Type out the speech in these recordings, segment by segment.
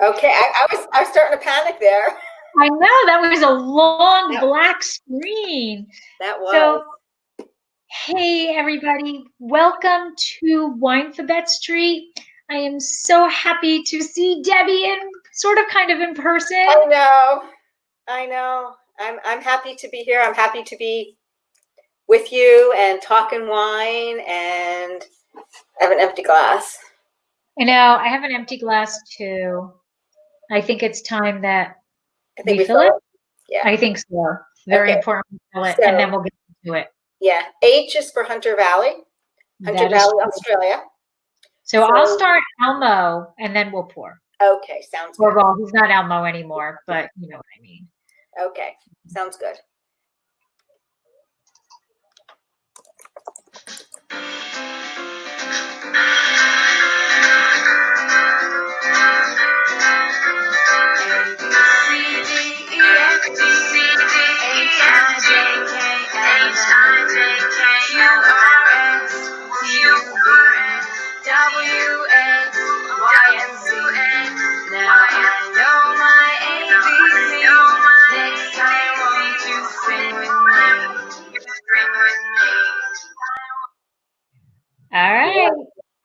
Okay, I was starting to panic there. I know that was a long black screen. That was. So, hey everybody, welcome to Winephabet Street. I am so happy to see Debbie in kind of in person. I know. I'm happy to be here. I'm happy to be with you and talking wine, and I have an empty glass. I know, I have an empty glass too. I think it's time that we fill it. Yeah. I think so. Very important to fill it, and then we'll get into it. Yeah. H is for Hunter Valley, Australia. So I'll start Elmo, and then we'll pour. Okay, sounds good. Well, he's not Elmo anymore, but you know what I mean. Okay, sounds good. All right.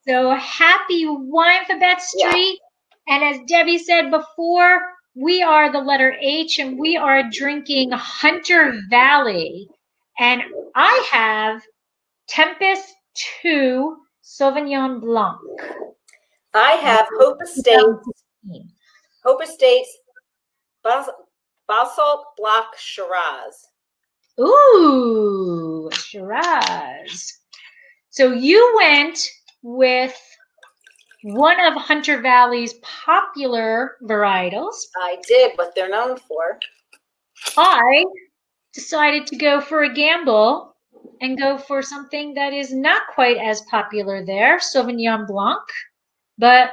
So happy Winephabet Street. Yeah. And as Debbie said before, we are the letter H and we are drinking Hunter Valley. And I have Tempus 2 Sauvignon Blanc. I have Hope Estates Basalt Block Shiraz. Ooh, Shiraz. So you went with one of Hunter Valley's popular varietals. I did, what they're known for. I decided to go for a gamble and go for something that is not quite as popular there, Sauvignon Blanc, but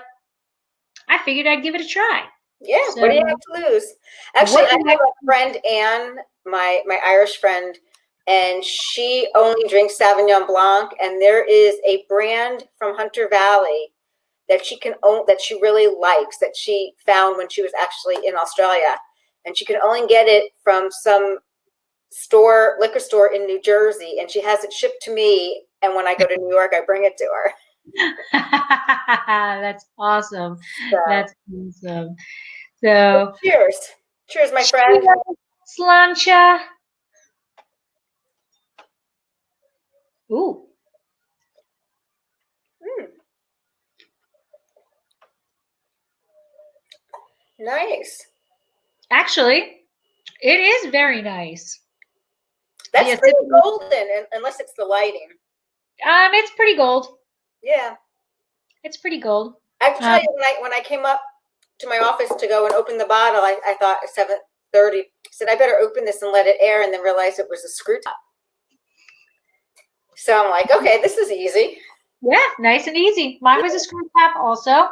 I figured I'd give it a try. Yeah, so, what do you have to lose? Actually, I have a friend, Anne, my Irish friend, and she only drinks Sauvignon Blanc, and there is a brand from Hunter Valley that she can own, that she really likes, that she found when she was actually in Australia, and she can only get it from some liquor store in New Jersey, and she has it shipped to me, and when I go to New York, I bring it to her. That's awesome. That's awesome. So cheers, my friend. Slancha. Ooh. Nice. Actually, it is very nice. That's pretty golden, unless it's the lighting. It's pretty gold. Yeah. It's pretty gold. I have to tell you, when I came up to my office to go and open the bottle, I thought at 7:30, I said, I better open this and let it air, and then realized it was a screw top. So I'm like, okay, this is easy. Yeah, nice and easy. Mine was a screw cap also.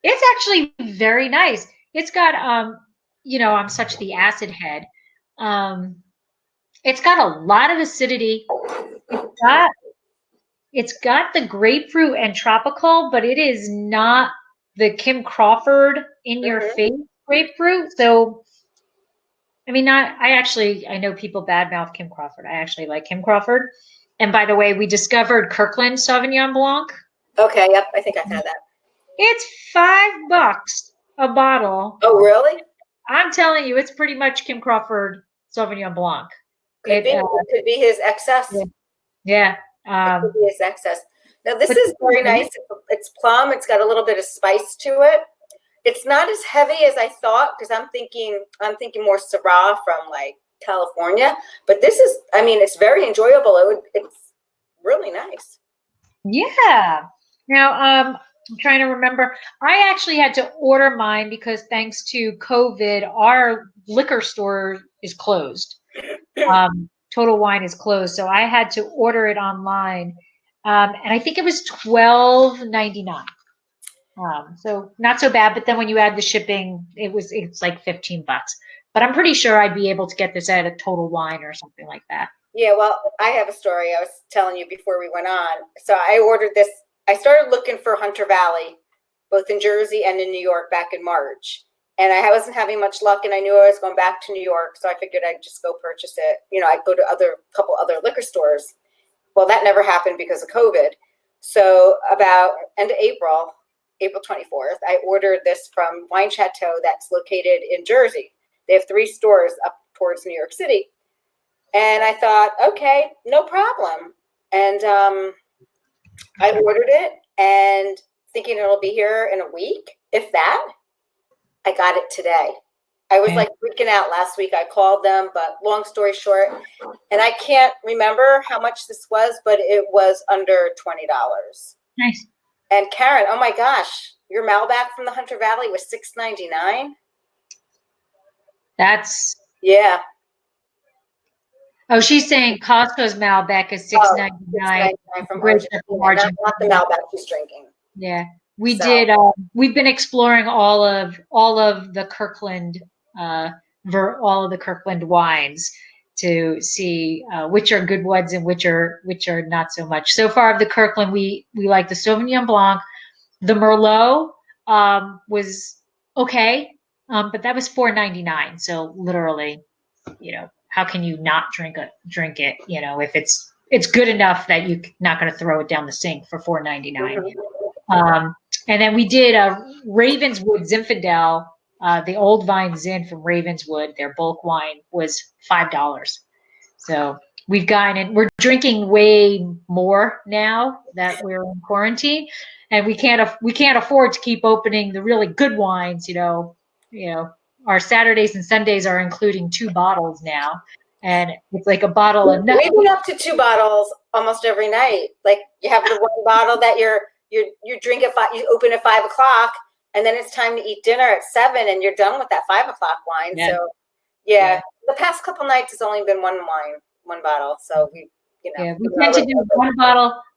It's actually very nice. It's got, I'm such the acid head. It's got a lot of acidity. It's got the grapefruit and tropical, but it is not the Kim Crawford in your face grapefruit. So, I mean, I know people badmouth Kim Crawford. I actually like Kim Crawford. And by the way, we discovered Kirkland Sauvignon Blanc. Okay, yep, I think I've had that. It's $5 a bottle. Oh, really? I'm telling you, it's pretty much Kim Crawford Sauvignon Blanc. Could be his excess. Yeah. It could be his excess. Now, this is very nice. It's plum. It's got a little bit of spice to it. It's not as heavy as I thought, because I'm thinking more Syrah from like California. But this is, I mean, it's very enjoyable. It's really nice. Yeah. Now, I'm trying to remember. I actually had to order mine because thanks to COVID, our liquor store is closed. Total Wine is closed, so I had to order it online, and I think it was $12.99. So not so bad, but then when you add the shipping, it's like $15. But I'm pretty sure I'd be able to get this at a Total Wine or something like that. Yeah, well, I have a story I was telling you before we went on. So I ordered this. I started looking for Hunter Valley both in Jersey and in New York back in March. And I wasn't having much luck, and I knew I was going back to New York, so I figured I'd just go purchase it. I'd go to a couple other liquor stores. Well, that never happened because of COVID. So about end of April 24th, I ordered this from Wine Chateau that's located in Jersey. They have 3 stores up towards New York City. And I thought, okay, no problem. And I ordered it and thinking it'll be here in a week, if that. I got it today. I was like freaking out last week. I called them, but long story short, and I can't remember how much this was, but it was under $20. Nice. And Karen, oh my gosh, your Malbec from the Hunter Valley was $6.99. That's Oh, she's saying Costco's Malbec is $6.99. $6.99 from Argentina. Not the Malbec she's drinking. Yeah. We've been exploring all of the Kirkland all of the Kirkland wines to see which are good ones and which are not so much. So far of the Kirkland, we like the Sauvignon Blanc. The Merlot was okay, but that was $4.99. So literally, how can you not drink it? If it's good enough that you're not going to throw it down the sink for $4.99. And then we did a Ravenswood Zinfandel, the old vine Zin from Ravenswood. Their bulk wine was $5. So we've gotten it. We're drinking way more now that we're in quarantine, and we can't afford to keep opening the really good wines. Our Saturdays and Sundays are including 2 bottles now, and it's like a bottle a night. We've been up to 2 bottles almost every night. Like you have the one bottle that you drink at 5, you open at 5 o'clock, and then it's time to eat dinner at 7, and you're done with that 5 o'clock wine. Yeah. So the past couple nights has only been one bottle. So we tend to do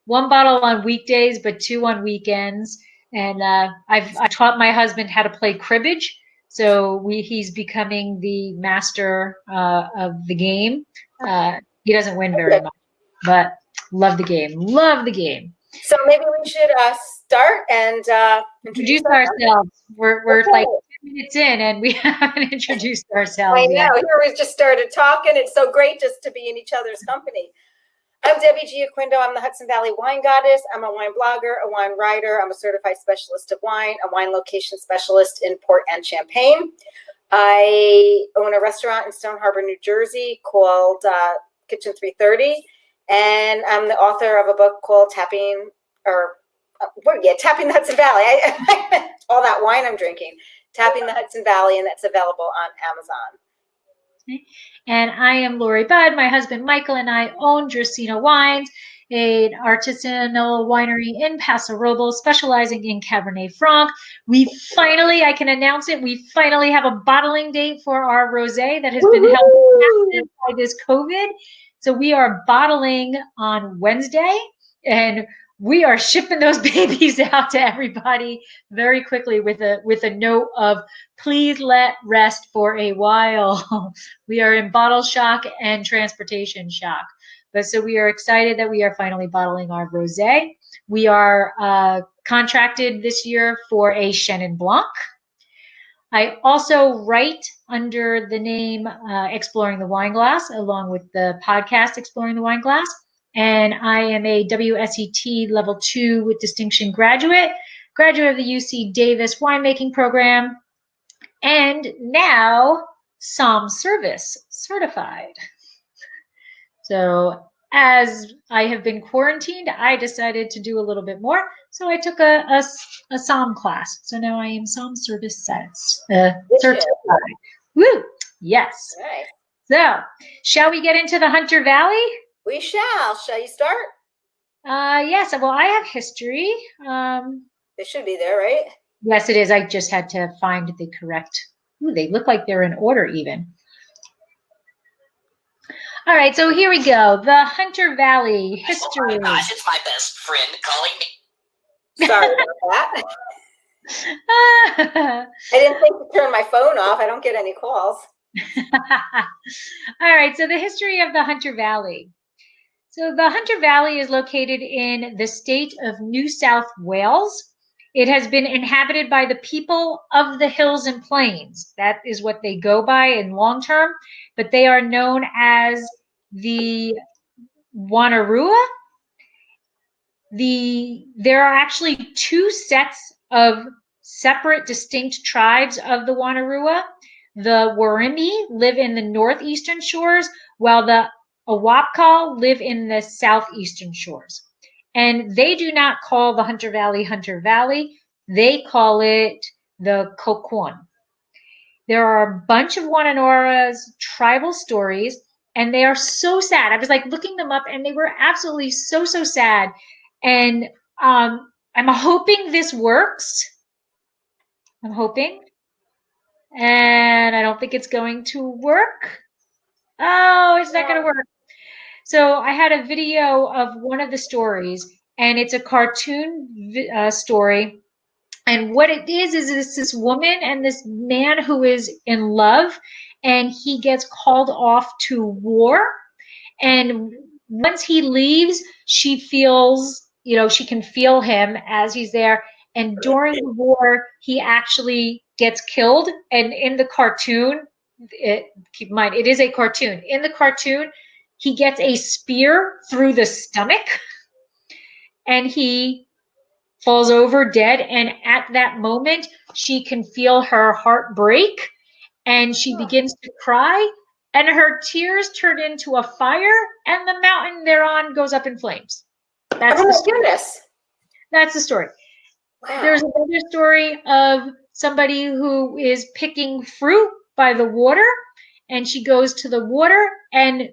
one bottle on weekdays, but 2 on weekends. And I taught my husband how to play cribbage. So he's becoming the master of the game. He doesn't win very much, but love the game. So maybe we should start and introduce ourselves. We're like 10 minutes in and we haven't introduced ourselves yet. I know. Yet. Here we just started talking. It's so great just to be in each other's company. I'm Debbie Giaquindo. I'm the Hudson Valley Wine Goddess. I'm a wine blogger, a wine writer. I'm a certified specialist of wine, a wine location specialist in Port and Champagne. I own a restaurant in Stone Harbor, New Jersey called Kitchen 330. And I'm the author of a book called Tapping the Hudson Valley. All that wine I'm drinking. Tapping the Hudson Valley, and that's available on Amazon. Okay. And I am Lori Budd. My husband Michael and I own Dracena Wines, an artisanal winery in Paso Robles, specializing in Cabernet Franc. I can announce it, we finally have a bottling date for our rosé that has been held by this COVID. So we are bottling on Wednesday, and we are shipping those babies out to everybody very quickly with a note of please let rest for a while. We are in bottle shock and transportation shock. But so we are excited that we are finally bottling our rosé. We are contracted this year for a Chenin Blanc. I also write under the name Exploring the Wine Glass, along with the podcast Exploring the Wine Glass. And I am a WSET Level 2 with distinction graduate of the UC Davis winemaking program, and now Somm Service certified. So as I have been quarantined, I decided to do a little bit more. So I took a Somm class. So now I am Somm Service certified. Woo! Yes. Right. So shall we get into the Hunter Valley? We shall. Shall you start? Yes. Well, I have history. It should be there, right? Yes, it is. I just had to find the correct. Ooh, they look like they're in order even. All right, so here we go. The Hunter Valley history. Oh my gosh, it's my best friend calling me. Sorry about that. I didn't think to turn my phone off. I don't get any calls. All right, so the history of the Hunter Valley. So the Hunter Valley is located in the state of New South Wales. It has been inhabited by the people of the hills and plains. That is what they go by in long term, but they are known as the Wanarua. There are actually two sets of separate, distinct tribes of the Wanarua. The Warimi live in the northeastern shores, while the Awapkal live in the southeastern shores. And they do not call the Hunter Valley. They call it the Kokwon. There are a bunch of Wananora's tribal stories, and they are so sad. I was like looking them up, and they were absolutely so sad. And I'm hoping this works. I'm hoping. And I don't think it's going to work. Oh, it's not going to work. So I had a video of one of the stories, and it's a cartoon story. And what it is it's this woman and this man who is in love, and he gets called off to war. And once he leaves, she feels, she can feel him as he's there. And during the war, he actually gets killed. And in the cartoon, keep in mind, it is a cartoon. In the cartoon, he gets a spear through the stomach, and he falls over dead. And at that moment, she can feel her heart break, and she begins to cry, and her tears turn into a fire, and the mountain they're on goes up in flames. That's the story. Goodness. That's the story. Wow. There's another story of somebody who is picking fruit by the water, and she goes to the water, and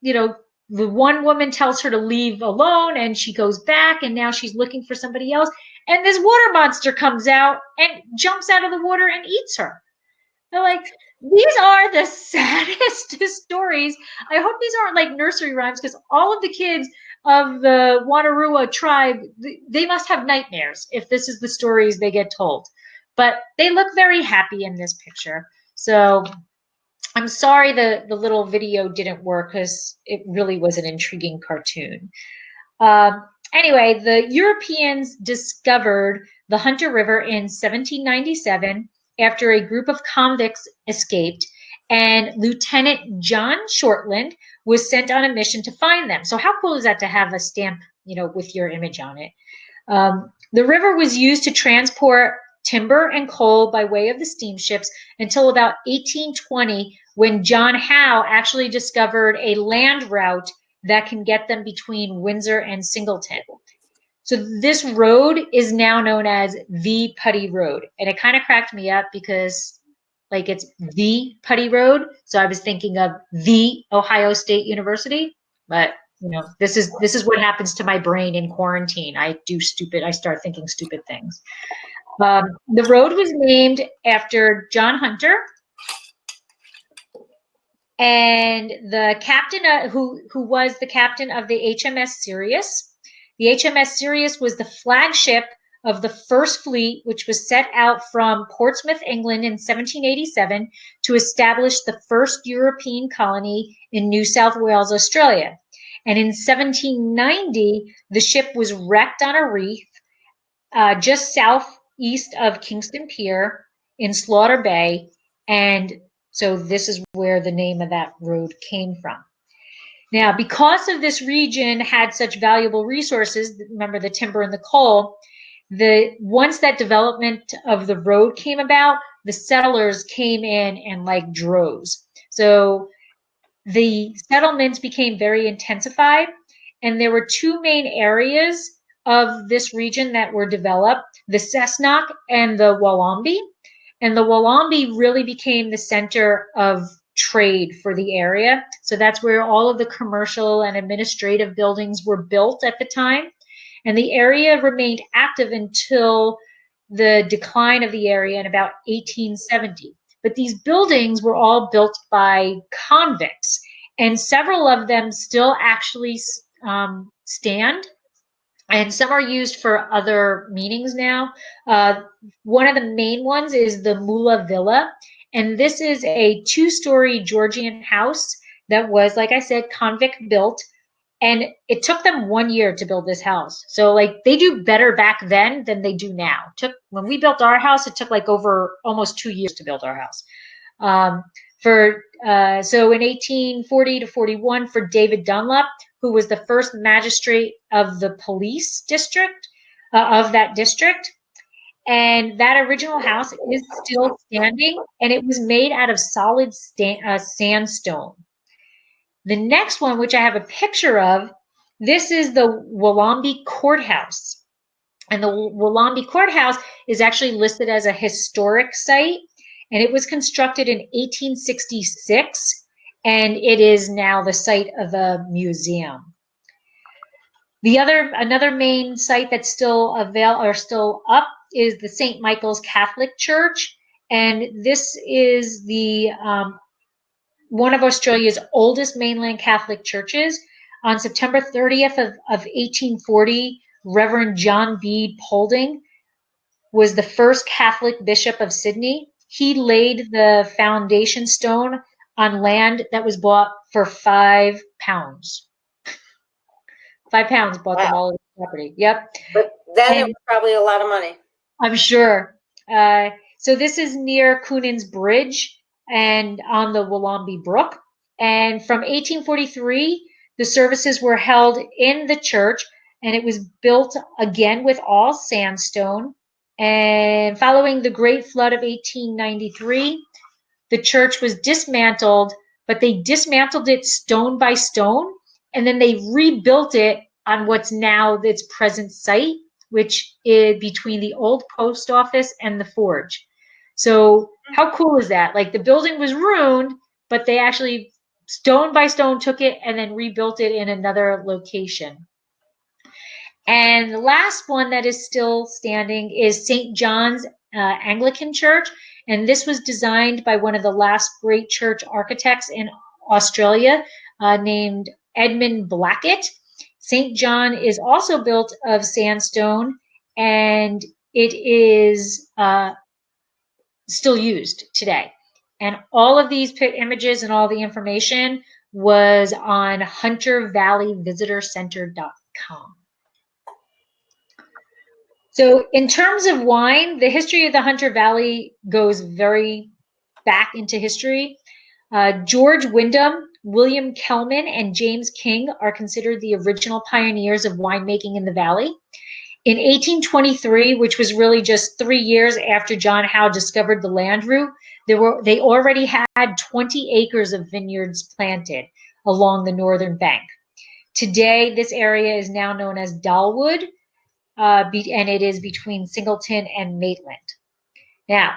the one woman tells her to leave alone, and she goes back, and now she's looking for somebody else, and this water monster comes out and jumps out of the water and eats her. They're like, these are the saddest stories. I hope these aren't like nursery rhymes, because all of the kids of the Wanarua tribe, they must have nightmares if this is the stories they get told. But they look very happy in this picture. So I'm sorry the little video didn't work, because it really was an intriguing cartoon. Anyway, the Europeans discovered the Hunter River in 1797 after a group of convicts escaped, and Lieutenant John Shortland was sent on a mission to find them. So how cool is that to have a stamp, with your image on it? The river was used to transport timber and coal by way of the steamships until about 1820, when John Howe actually discovered a land route that can get them between Windsor and Singleton. So this road is now known as the Putty Road. And it kind of cracked me up because it's the Putty Road. So I was thinking of the Ohio State University, but this is what happens to my brain in quarantine. I start thinking stupid things. The road was named after John Hunter, and the captain who was the captain of the HMS Sirius. The HMS Sirius was the flagship of the First Fleet, which was set out from Portsmouth, England in 1787 to establish the first European colony in New South Wales, Australia. And in 1790, the ship was wrecked on a reef just southeast of Kingston Pier in Slaughter Bay. And so this is where the name of that road came from. Now, because of this region had such valuable resources, remember the timber and the coal, once that development of the road came about, the settlers came in like droves. So the settlements became very intensified, and there were two main areas of this region that were developed, the Cessnock and the Wallumbie. And the Wallumbie really became the center of trade for the area. So that's where all of the commercial and administrative buildings were built at the time. And the area remained active until the decline of the area in about 1870. But these buildings were all built by convicts, and several of them still actually stand, and some are used for other meanings now. One of the main ones is the Mula Villa, and this is a two-story Georgian house that was, like I said, convict built. And it took them 1 year to build this house. So like they do better back then than they do now. When we built our house, it took like over almost 2 years to build our house. So in 1840 to 41 for David Dunlop, who was the first magistrate of the police district of that district. And that original house is still standing, and it was made out of solid sandstone. The next one, which I have a picture of, this is the Willamby Courthouse. And the Willamby Courthouse is actually listed as a historic site, and it was constructed in 1866, and it is now the site of a museum. Another main site that's still up is the St. Michael's Catholic Church, and this is the one of Australia's oldest mainland Catholic churches. On September 30th of 1840, Reverend John Bede Polding was the first Catholic bishop of Sydney. He laid the foundation stone on land that was bought for £5. £5 bought them all of the property. Yep. But then it was probably a lot of money. I'm sure. So this is near Coonan's Bridge and on the Willamby Brook. And from 1843, the services were held in the church, and it was built again with all sandstone. And following the Great Flood of 1893, the church was dismantled, but they dismantled it stone by stone, and then they rebuilt it on what's now its present site, which is between the old post office and the forge. So how cool is that? Like the building was ruined, but they actually stone by stone took it and then rebuilt it in another location. And the last one that is still standing is St. John's Anglican Church. And this was designed by one of the last great church architects in Australia named Edmund Blackett. St. John is also built of sandstone, and it is still used today. And all of these images and all the information was on HunterValleyVisitorCenter.com. So in terms of wine, the history of the Hunter Valley goes very back into history. George Wyndham, William Kellman, and James King are considered the original pioneers of winemaking in the valley. In 1823, which was really just 3 years after John Howe discovered the land route, they already had 20 acres of vineyards planted along the northern bank. Today, this area is now known as Dalwood, and it is between Singleton and Maitland. Now,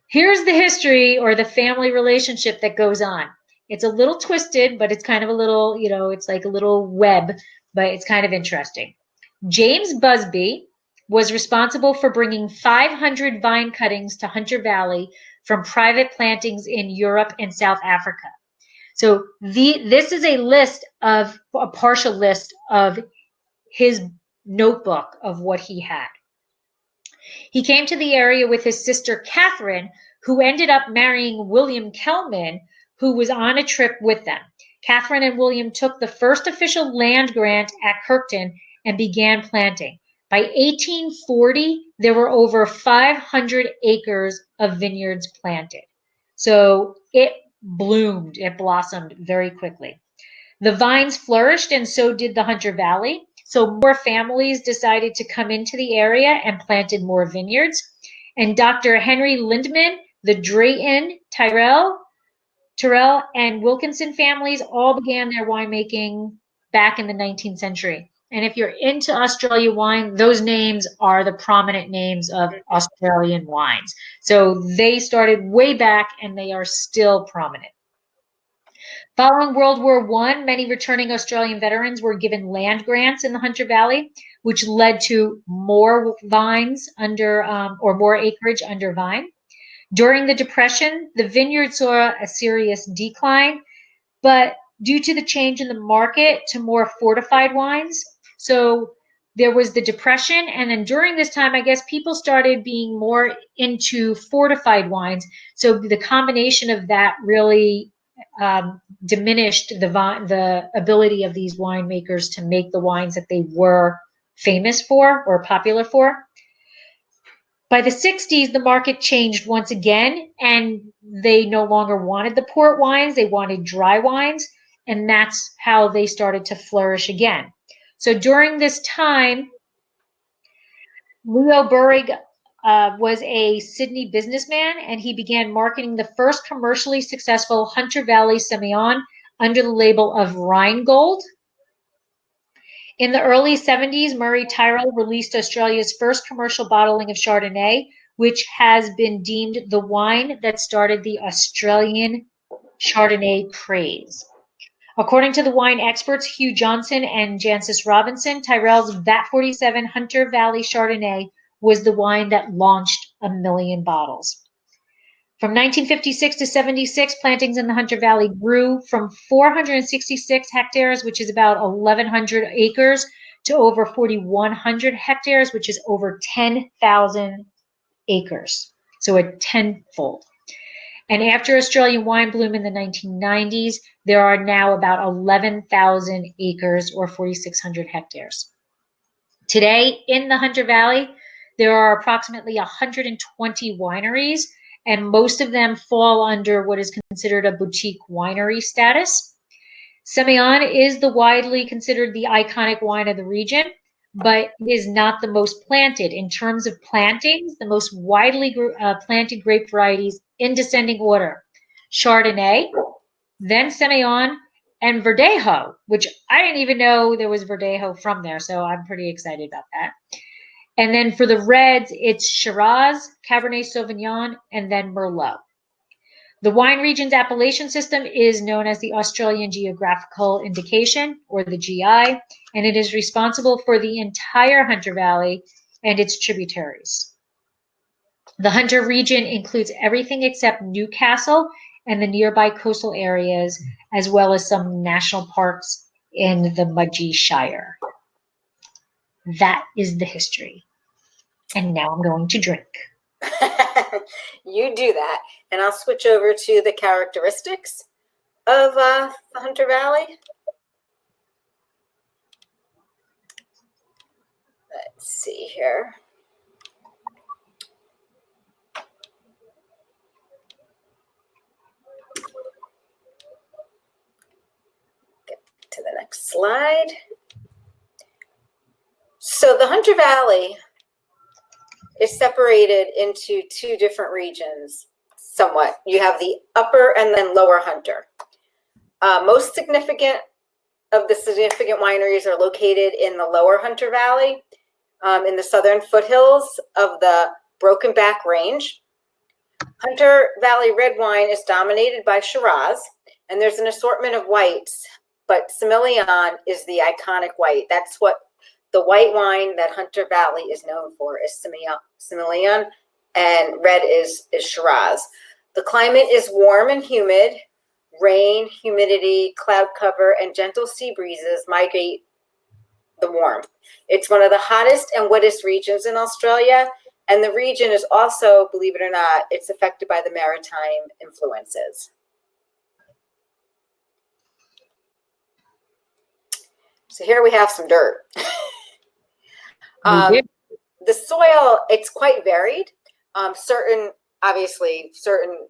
here's the history or the family relationship that goes on. It's a little twisted, but it's kind of a little, it's like a little web, but it's kind of interesting. James Busby was responsible for bringing 500 vine cuttings to Hunter Valley from private plantings in Europe and South Africa. So this is a partial list of his notebook of what he had. He came to the area with his sister Catherine, who ended up marrying William Kellman, who was on a trip with them. Catherine and William took the first official land grant at Kirkton and began planting. By 1840, there were over 500 acres of vineyards planted. So it bloomed, it blossomed very quickly. The vines flourished, and so did the Hunter Valley. So more families decided to come into the area and planted more vineyards. And Dr. Henry Lindman, the Drayton, Tyrrell, and Wilkinson families all began their winemaking back in the 19th century. And if you're into Australia wine, those names are the prominent names of Australian wines. So they started way back, and they are still prominent. Following World War I, many returning Australian veterans were given land grants in the Hunter Valley, which led to more vines or more acreage under vine. During the Depression, the vineyard saw a serious decline, but due to the change in the market to more fortified wines, so there was the Depression, and then during this time, I guess people started being more into fortified wines. So the combination of that really diminished the ability of these winemakers to make the wines that they were famous for or popular for. By the 60s, the market changed once again, and they no longer wanted the port wines. They wanted dry wines, and that's how they started to flourish again. So during this time, Leo Burrig was a Sydney businessman, and he began marketing the first commercially successful Hunter Valley Semillon under the label of Rheingold. In the early 70s, Murray Tyrrell released Australia's first commercial bottling of Chardonnay, which has been deemed the wine that started the Australian Chardonnay craze. According to the wine experts Hugh Johnson and Jancis Robinson, Tyrrell's VAT 47 Hunter Valley Chardonnay was the wine that launched 1 million bottles. From 1956 to 76, plantings in the Hunter Valley grew from 466 hectares, which is about 1,100 acres, to over 4,100 hectares, which is over 10,000 acres. So a tenfold. And after Australian wine bloom in the 1990s, there are now about 11,000 acres or 4,600 hectares. Today in the Hunter Valley, there are approximately 120 wineries, and most of them fall under what is considered a boutique winery status. Semillon is the widely considered the iconic wine of the region, but it is not the most planted. In terms of plantings, the most widely planted grape varieties in descending order: Chardonnay, then Semillon, and Verdelho, which I didn't even know there was Verdelho from there, so I'm pretty excited about that. And then for the reds, it's Shiraz, Cabernet Sauvignon, and then Merlot. The wine region's appellation system is known as the Australian Geographical Indication, or the GI, and it is responsible for the entire Hunter Valley and its tributaries. The Hunter region includes everything except Newcastle and the nearby coastal areas, as well as some national parks in the Mudgee Shire. That is the history. And now I'm going to drink. You do that. And I'll switch over to the characteristics of the Hunter Valley. Let's see here. Get to the next slide. So the Hunter Valley is separated into two different regions somewhat. You have the upper and then lower Hunter. Most significant of the significant wineries are located in the lower Hunter Valley, in the southern foothills of the Broken Back Range. Hunter Valley red wine is dominated by Shiraz, and there's an assortment of whites, but Semillon is the iconic white. That's what the white wine that Hunter Valley is known for is Semillon, and red is Shiraz. The climate is warm and humid. Rain, humidity, cloud cover, and gentle sea breezes migrate the warmth. It's one of the hottest and wettest regions in Australia, and the region is also, believe it or not, it's affected by the maritime influences. So here we have some dirt. The soil, it's quite varied. Certain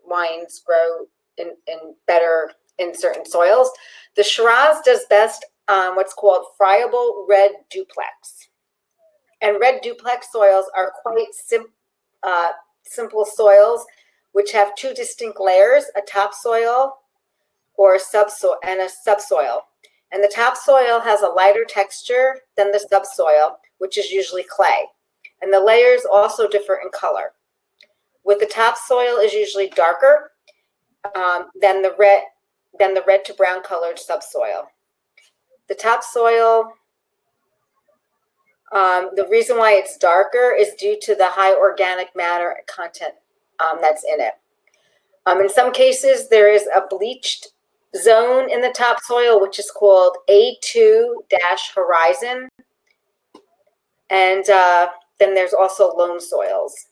wines grow in better in certain soils. The Shiraz does best what's called friable red duplex. And red duplex soils are quite simple soils, which have two distinct layers, a topsoil or subsoil and a subsoil. And the topsoil has a lighter texture than the subsoil, which is usually clay. And the layers also differ in color. With the topsoil is usually darker than the red to brown colored subsoil. The topsoil, the reason why it's darker is due to the high organic matter content that's in it. In some cases, there is a bleached zone in the topsoil, which is called A2-horizon. And then there's also loam soils.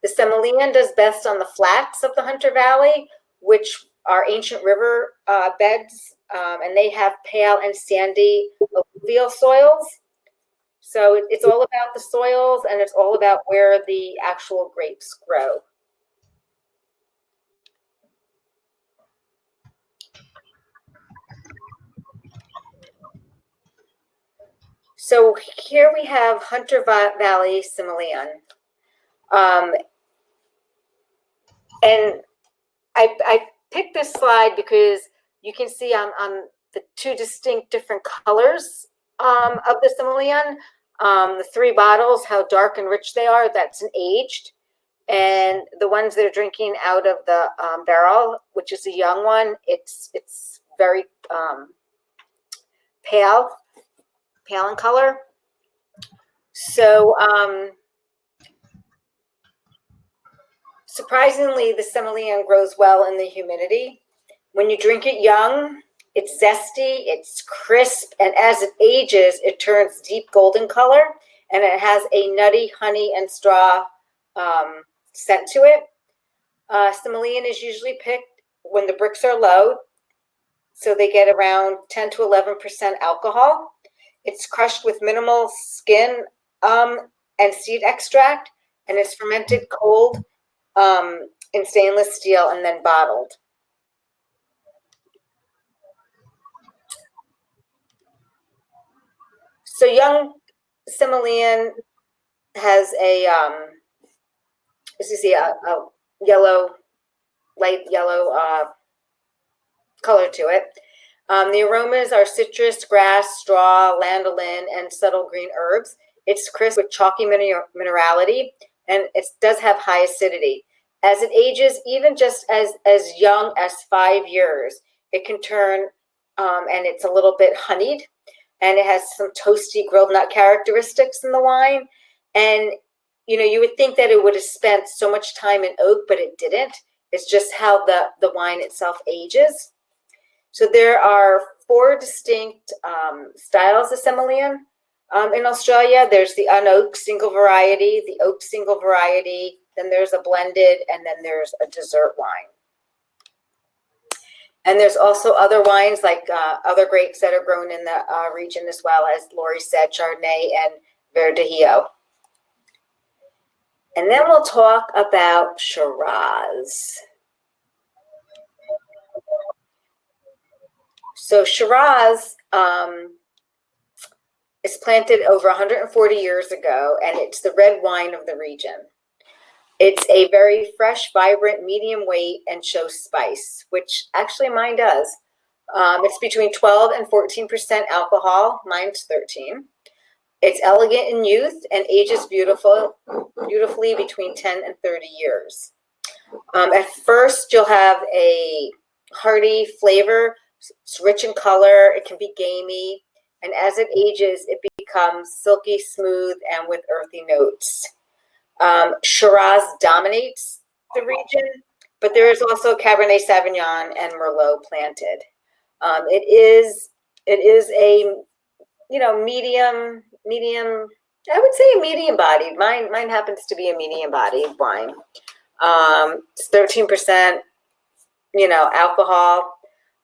The Semillon does best on the flats of the Hunter Valley, which are ancient river beds, and they have pale and sandy alluvial soils. So it's all about the soils, and it's all about where the actual grapes grow. So here we have Hunter Valley Semillon. And I picked this slide because you can see on the two distinct different colors of the Semillon, the three bottles, how dark and rich they are. That's an aged. And the ones that are drinking out of the barrel, which is a young one, it's very pale in color. So surprisingly, the Semillon grows well in the humidity. When you drink it young, it's zesty, it's crisp, and as it ages, it turns deep golden color, and it has a nutty honey and straw scent to it. Semillon is usually picked when the bricks are low, so they get around 10 to 11% alcohol. It's crushed with minimal skin and seed extract, and it's fermented cold in stainless steel and then bottled. So young Semillon has a yellow, light yellow color to it. The aromas are citrus, grass, straw, lanolin, and subtle green herbs. It's crisp with chalky minerality, and it does have high acidity. As it ages, even just as young as 5 years, it can turn, and it's a little bit honeyed, and it has some toasty grilled nut characteristics in the wine. And, you know, you would think that it would have spent so much time in oak, but it didn't. It's just how the wine itself ages. So there are 4 distinct styles of Semillon. In Australia, there's the unoaked single variety, the oak single variety, then there's a blended, and then there's a dessert wine. And there's also other wines like other grapes that are grown in the region as well, as Lori said, Chardonnay and Verdelho. And then we'll talk about Shiraz. So Shiraz is planted over 140 years ago, and it's the red wine of the region. It's a very fresh, vibrant, medium weight, and shows spice, which actually mine does. It's between 12 and 14% alcohol. Mine's 13. It's elegant in youth and ages beautifully between 10 and 30 years. At first, you'll have a hearty flavor. It's rich in color. It can be gamey. And as it ages, it becomes silky smooth and with earthy notes. Shiraz dominates the region, but there is also Cabernet Sauvignon and Merlot planted. It is a, you know, medium, I would say a medium bodied. Mine happens to be a medium bodied wine. It's 13%, you know, alcohol.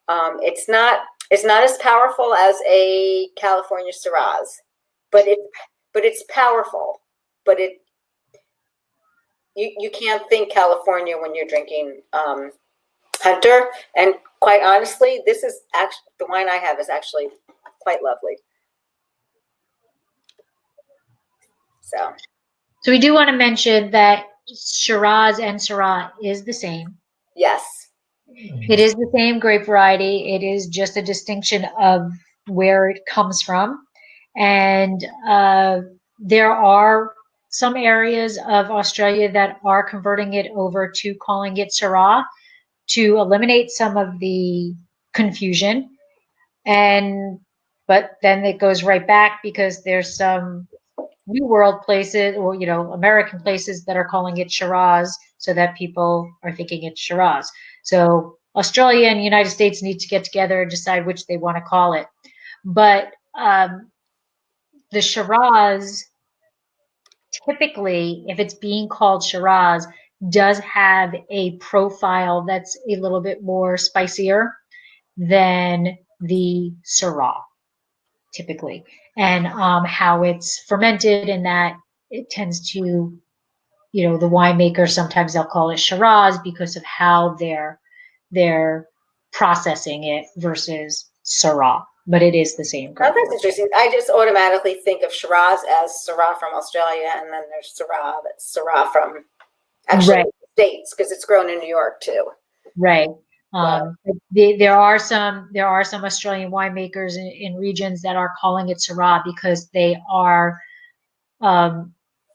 It's not as powerful as a California Shiraz, but it's powerful. But you can't think California when you're drinking Hunter. And quite honestly, this is actually the wine I have is actually quite lovely. So we do want to mention that Shiraz and Syrah is the same. Yes. It is the same grape variety. It is just a distinction of where it comes from. And there are some areas of Australia that are converting it over to calling it Syrah to eliminate some of the confusion. But then it goes right back because there's some New World places, or, you know, American places that are calling it Shiraz, so that people are thinking it's Shiraz. So Australia and the United States need to get together and decide which they want to call it. But the Shiraz, typically, if it's being called Shiraz, does have a profile that's a little bit more spicier than the Syrah, typically, and how it's fermented, and that it tends to, the winemakers, sometimes they'll call it Shiraz because of how they're processing it versus Syrah, but it is the same Oh, grape. that's interesting. I just automatically think of Shiraz as Syrah from Australia, and then there's Syrah that's Syrah from actually Right. the States, because it's grown in New York too. Right. Wow. There are some Australian winemakers in regions that are calling it Syrah because they are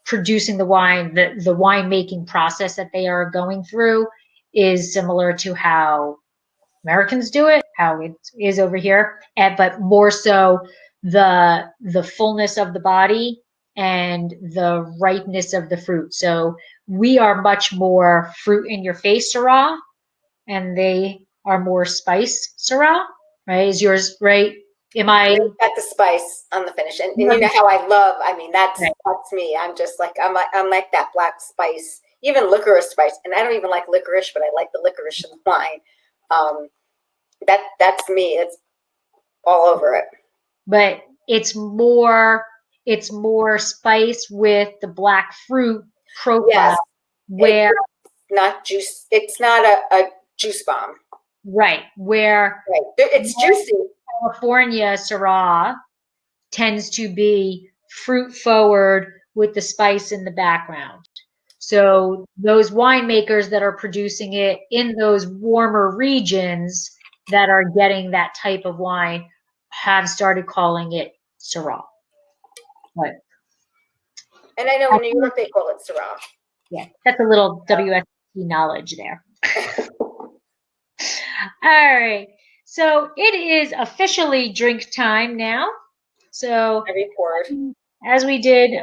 producing the wine. The winemaking process that they are going through is similar to how Americans do it, how it is over here, but more so the fullness of the body and the ripeness of the fruit. So we are much more fruit in your face Syrah, and they are more spice Syrah, right? Is yours right? Am I? Got the spice on the finish, and you know how I love. I mean, that's me. I'm just like I'm like that black spice, even licorice spice, and I don't even like licorice, but I like the licorice in the wine. That's me. It's all over it. But it's more spice with the black fruit profile. Yes. Where it's not juice. It's not a juice bomb. Right. Where it's juicy. California Syrah tends to be fruit forward with the spice in the background. So those winemakers that are producing it in those warmer regions that are getting that type of wine have started calling it Syrah. But, and I know in New York they call it Syrah. Yeah, that's a little WST knowledge there. All right. So it is officially drink time now. So I report. As we did,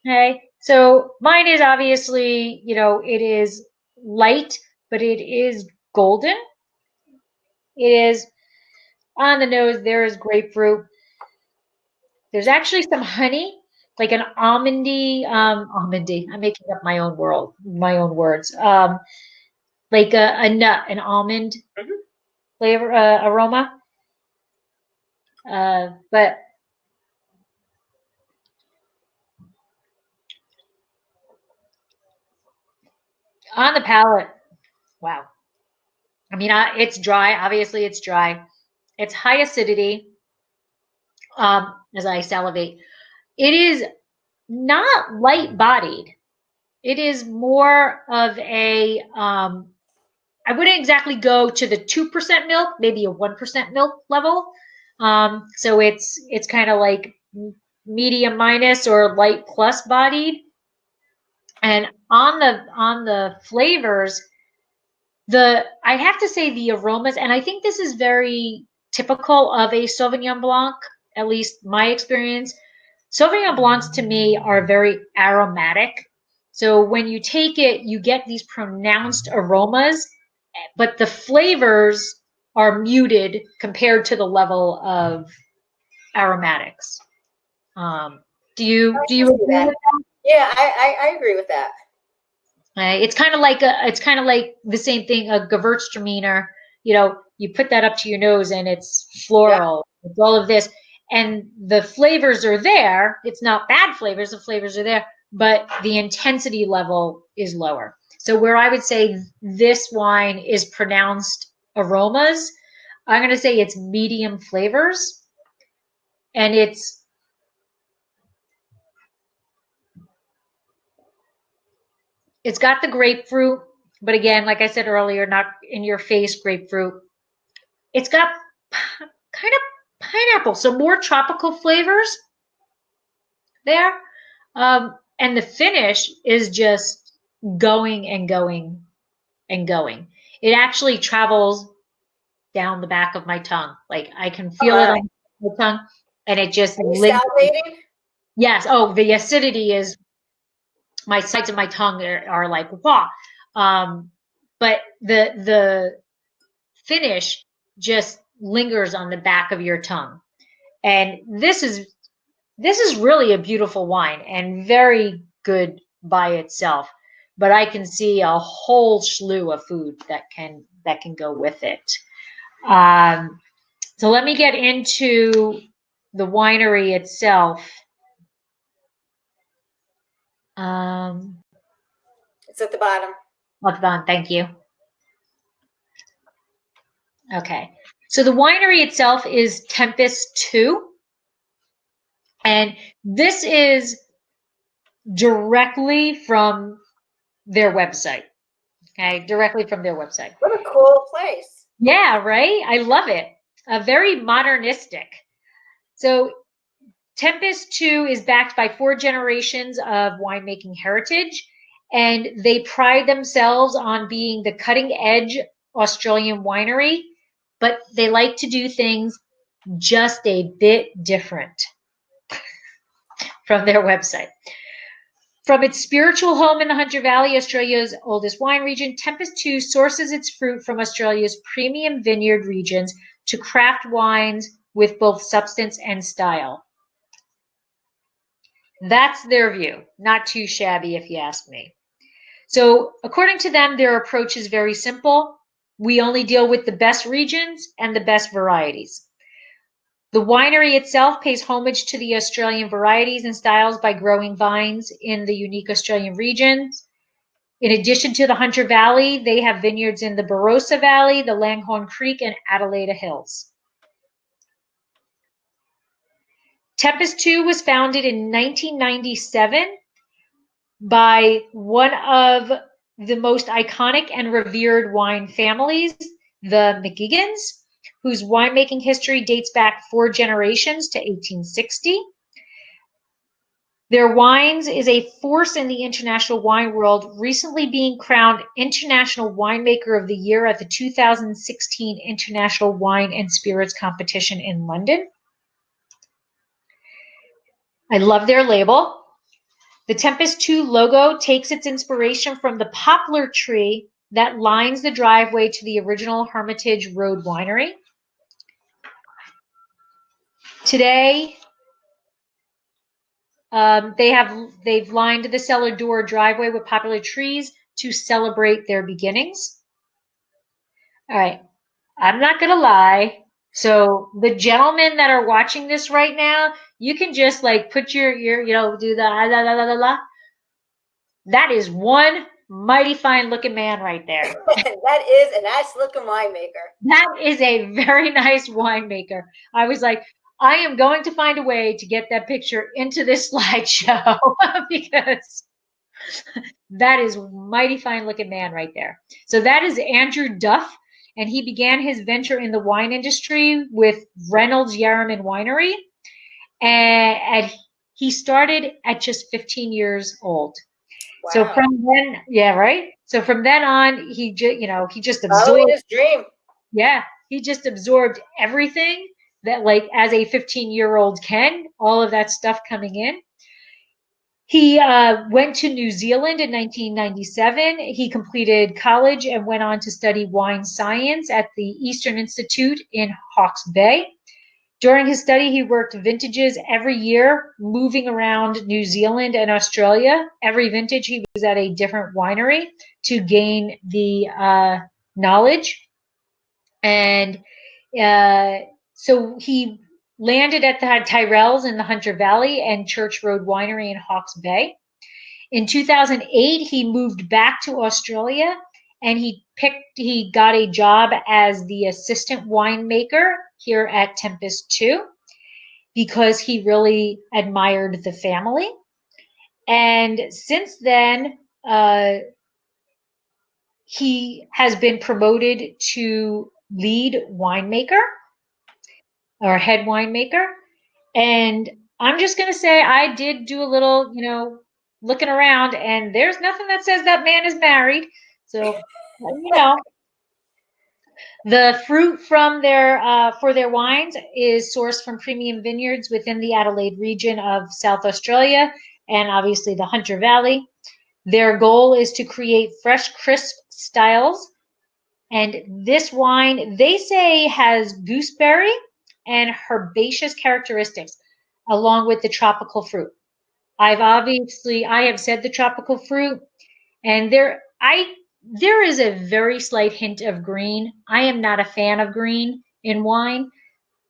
okay. So mine is obviously, it is light, but it is golden. It is on the nose. There is grapefruit. There's actually some honey, like an almondy. I'm making up my own words. Like a nut, an almond flavor, aroma. But on the palate, wow. I mean, it's dry. Obviously, it's dry. It's high acidity. As I salivate, it is not light bodied. It is more of a. I wouldn't exactly go to the 2% milk, maybe a 1% milk level. So it's kind of like medium minus or light plus bodied. And on the flavors, I have to say the aromas, and I think this is very typical of a Sauvignon Blanc, at least my experience. Sauvignon Blancs to me are very aromatic. So when you take it, you get these pronounced aromas, but the flavors are muted compared to the level of aromatics. Do you agree with that? Yeah, I agree with that. It's kind of like the same thing, a Gewürztraminer. You put that up to your nose and it's floral. Yeah. It's all of this, and the flavors are there. It's not bad flavors. The flavors are there, but the intensity level is lower. So where I would say this wine is pronounced aromas, I'm going to say it's medium flavors, and it's got the grapefruit, but again, like I said earlier, not in your face grapefruit. It's got kind of pineapple, so more tropical flavors there. And the finish is just going and going and going. It actually travels down the back of my tongue. Like I can feel it on my tongue, and it just salivating? Yes. Oh, the acidity is, my sides of my tongue are like wah. But the finish just lingers on the back of your tongue. And this is really a beautiful wine and very good by itself. but I can see a whole slew of food that can go with it. So let me get into the winery itself. It's at the bottom. Hold on, thank you. Okay, so the winery itself is Tempus 2, and this is directly from their website. Okay, directly from their website. What a cool place. Yeah, right? I love it. Very modernistic. So Tempus 2 is backed by 4 generations of winemaking heritage, and they pride themselves on being the cutting edge Australian winery, but they like to do things just a bit different from their website. From its spiritual home in the Hunter Valley, Australia's oldest wine region, Tempus 2 sources its fruit from Australia's premium vineyard regions to craft wines with both substance and style. That's their view. Not too shabby, if you ask me. So, according to them, their approach is very simple. We only deal with the best regions and the best varieties. The winery itself pays homage to the Australian varieties and styles by growing vines in the unique Australian regions. In addition to the Hunter Valley, they have vineyards in the Barossa Valley, the Langhorne Creek, and Adelaide Hills. Tempus 2 was founded in 1997 by one of the most iconic and revered wine families, the McGuigans, whose winemaking history dates back 4 generations to 1860. Their wines is a force in the international wine world, recently being crowned International Winemaker of the Year at the 2016 International Wine and Spirits Competition in London. I love their label. The Tempus 2 logo takes its inspiration from the poplar tree that lines the driveway to the original Hermitage Road Winery. Today, they've lined the cellar door driveway with poplar trees to celebrate their beginnings. All right, I'm not gonna lie. So the gentlemen that are watching this right now, you can just like put your do the la la la la la. That is one mighty fine looking man right there. That is a nice looking winemaker. That is a very nice winemaker. I was like, I am going to find a way to get that picture into this slideshow because that is mighty fine looking man right there. So that is Andrew Duff, and he began his venture in the wine industry with Reynolds Yarraman Winery, and he started at just 15 years old. Wow. So from then, yeah, right. So from then on, he just absorbed. Following his dream. Yeah, he just absorbed everything that, like, as a 15-year-old can, all of that stuff coming in. He went to New Zealand in 1997. He completed college and went on to study wine science at the Eastern Institute in Hawke's Bay. During his study, he worked vintages every year, moving around New Zealand and Australia. Every vintage, he was at a different winery to gain the knowledge. And so he landed at the Tyrrells in the Hunter Valley and Church Road Winery in Hawke's Bay. In 2008, he moved back to Australia, and he got a job as the assistant winemaker here at Tempus 2 because he really admired the family. And since then, he has been promoted to lead winemaker or head winemaker. And I'm just going to say I did do a little, looking around, and there's nothing that says that man is married. So, the fruit from for their wines is sourced from premium vineyards within the Adelaide region of South Australia and obviously the Hunter Valley. Their goal is to create fresh, crisp styles. And this wine, they say, has gooseberry and herbaceous characteristics along with the tropical fruit. I have said the tropical fruit, And there is a very slight hint of green. I am not a fan of green in wine.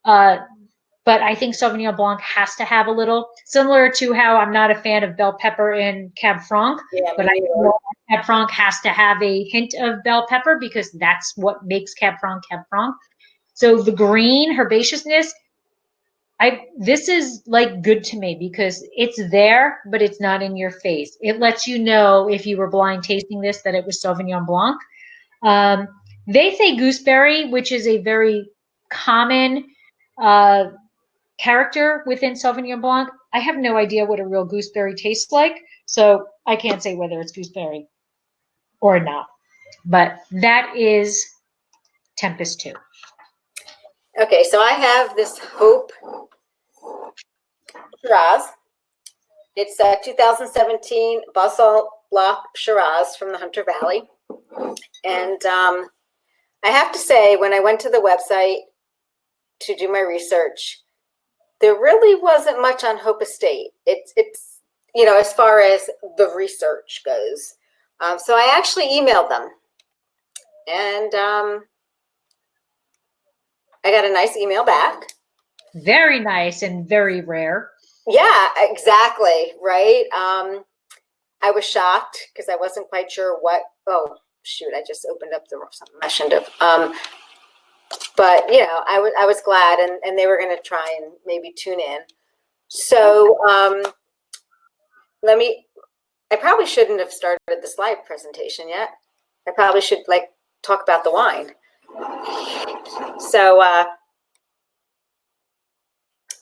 But I think Sauvignon Blanc has to have a little, similar to how I'm not a fan of bell pepper in Cab Franc, Yeah, but I know Cab Franc has to have a hint of bell pepper because that's what makes Cab Franc Cab Franc. So the green herbaceousness, this is like good to me because it's there, but it's not in your face. It lets you know if you were blind tasting this that it was Sauvignon Blanc. They say gooseberry, which is a very common character within Sauvignon Blanc. I have no idea what a real gooseberry tastes like, so I can't say whether it's gooseberry or not. But that is Tempus 2. Okay, so I have this Hope Shiraz. It's a 2017 Basalt Block Shiraz from the Hunter Valley. And I have to say, when I went to the website to do my research, there really wasn't much on Hope Estate. It's as far as the research goes. So I actually emailed them, and I got a nice email back. Very nice and very rare. Yeah, exactly. Right. I was shocked because I wasn't quite sure what. Oh shoot! I just opened up something I shouldn't have. But I was glad, and they were going to try and maybe tune in. So I probably shouldn't have started the slide presentation yet. I probably should talk about the wine. So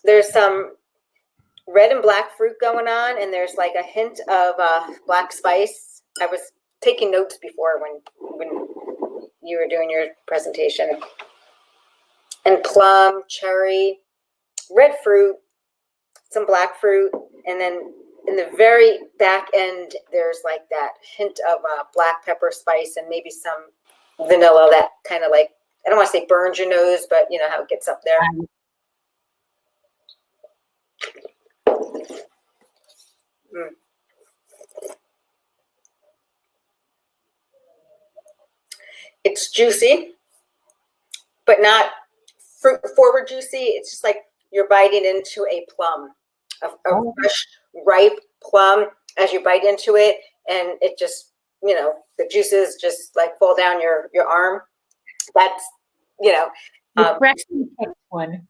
there's some red and black fruit going on, and there's like a hint of black spice. I was taking notes before when you were doing your presentation. And plum, cherry, red fruit, some black fruit, and then in the very back end, there's like that hint of black pepper spice and maybe some vanilla that kind of I don't want to say burns your nose, but you know how it gets up there. It's juicy, but not fruit forward juicy. It's just like you're biting into a plum, a fresh, ripe plum as you bite into it, and it just, the juices just fall down your arm. That's, freshly picked one.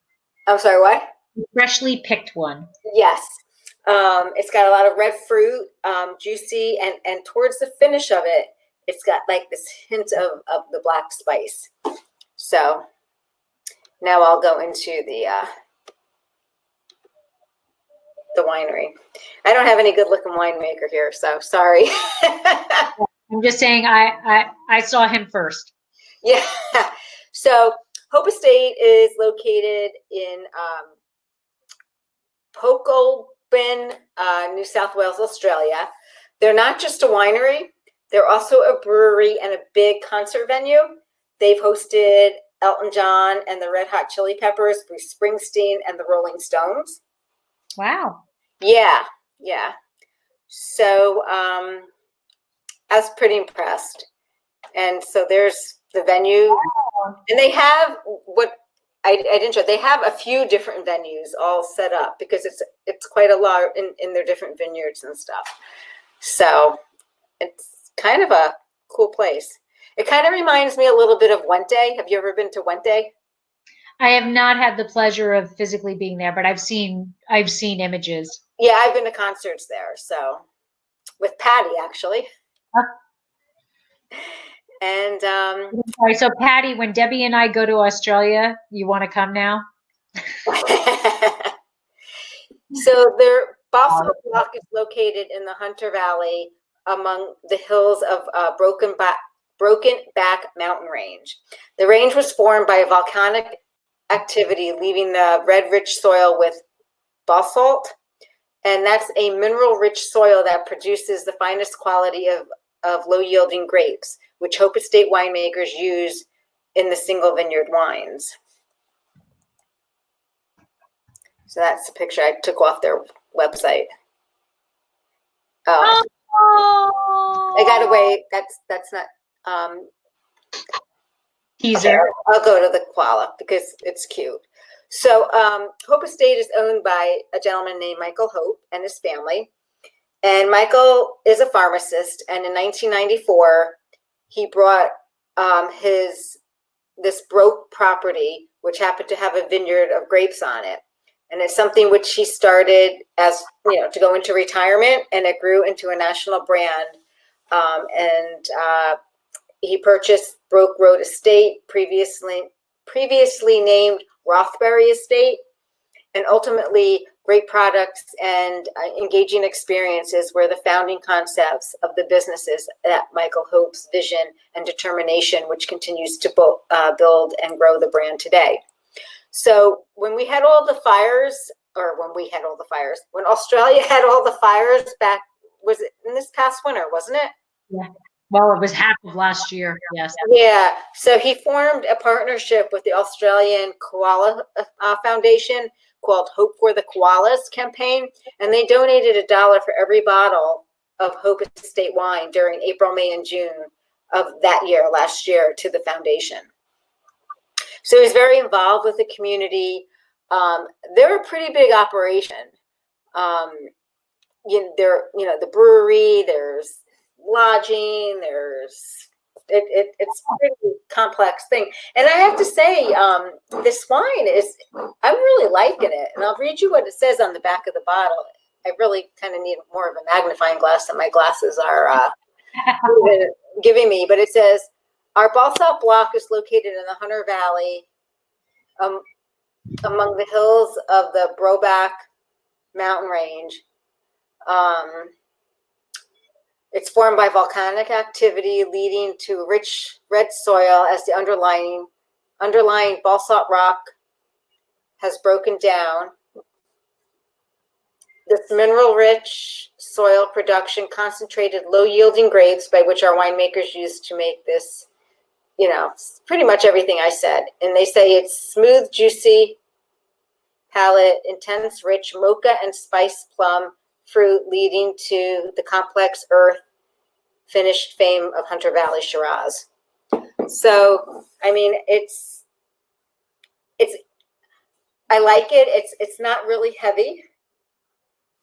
I'm sorry, what? Freshly picked one. Yes. It's got a lot of red fruit, juicy, and towards the finish of it, it's got this hint of the black spice. So now I'll go into the winery. I don't have any good looking winemaker here, so sorry. I'm just saying I saw him first. Yeah. So Hope Estate is located in Pokogben, New South Wales, Australia. They're not just a winery. They're also a brewery and a big concert venue. They've hosted Elton John and the Red Hot Chili Peppers, Bruce Springsteen, and the Rolling Stones. Wow. Yeah. So I was pretty impressed. And so there's the venue. Wow. And they have what I didn't show. They have a few different venues all set up because it's quite a lot in their different vineyards and stuff. So it's kind of a cool place. It kind of reminds me a little bit of Wente. Have you ever been to Wente? I have not had the pleasure of physically being there, but I've seen images. Yeah, I've been to concerts there. So with Patty, actually. And sorry, so Patty, when Debbie and I go to Australia, you want to come now? So their Basalt Block is located in the Hunter Valley among the hills of Broken Back Mountain Range. The range was formed by a volcanic activity, leaving the red-rich soil with basalt, and that's a mineral-rich soil that produces the finest quality of low-yielding grapes, which Hope Estate winemakers use in the single vineyard wines. So that's the picture I took off their website. Oh, I got away. That's not. Teaser. Okay, I'll go to the koala because it's cute. So Hope Estate is owned by a gentleman named Michael Hope and his family. And Michael is a pharmacist. And in 1994, he brought this broke property, which happened to have a vineyard of grapes on it. And it's something which he started as, to go into retirement, and it grew into a national brand. He purchased Broke Road Estate, previously named Rothbury Estate, and ultimately great products and engaging experiences were the founding concepts of the businesses that Michael Hope's vision and determination, which continues to build and grow the brand today. So when we had all the fires, when Australia had all the fires back, was it in this past winter, wasn't it? Yeah. Well, it was half of last year. Yes. Yeah. So he formed a partnership with the Australian Koala Foundation called Hope for the Koalas campaign. And they donated $1 for every bottle of Hope Estate wine during April, May, and June of last year, to the foundation. So he's very involved with the community. They're a pretty big operation. The brewery, there's lodging, it's a pretty complex thing. And I have to say, this wine I'm really liking it. And I'll read you what it says on the back of the bottle. I really kind of need more of a magnifying glass than my glasses are giving me. But it says, our Balsalt Blanc is located in the Hunter Valley, among the hills of the Broback mountain range. It's formed by volcanic activity leading to rich red soil as the underlying basalt rock has broken down. This mineral-rich soil production concentrated low-yielding grapes, by which our winemakers use to make this, pretty much everything I said. And they say it's smooth, juicy palate, intense, rich mocha and spice plum fruit, leading to the complex earth finished fame of Hunter Valley Shiraz. So, I mean, I like it. It's not really heavy.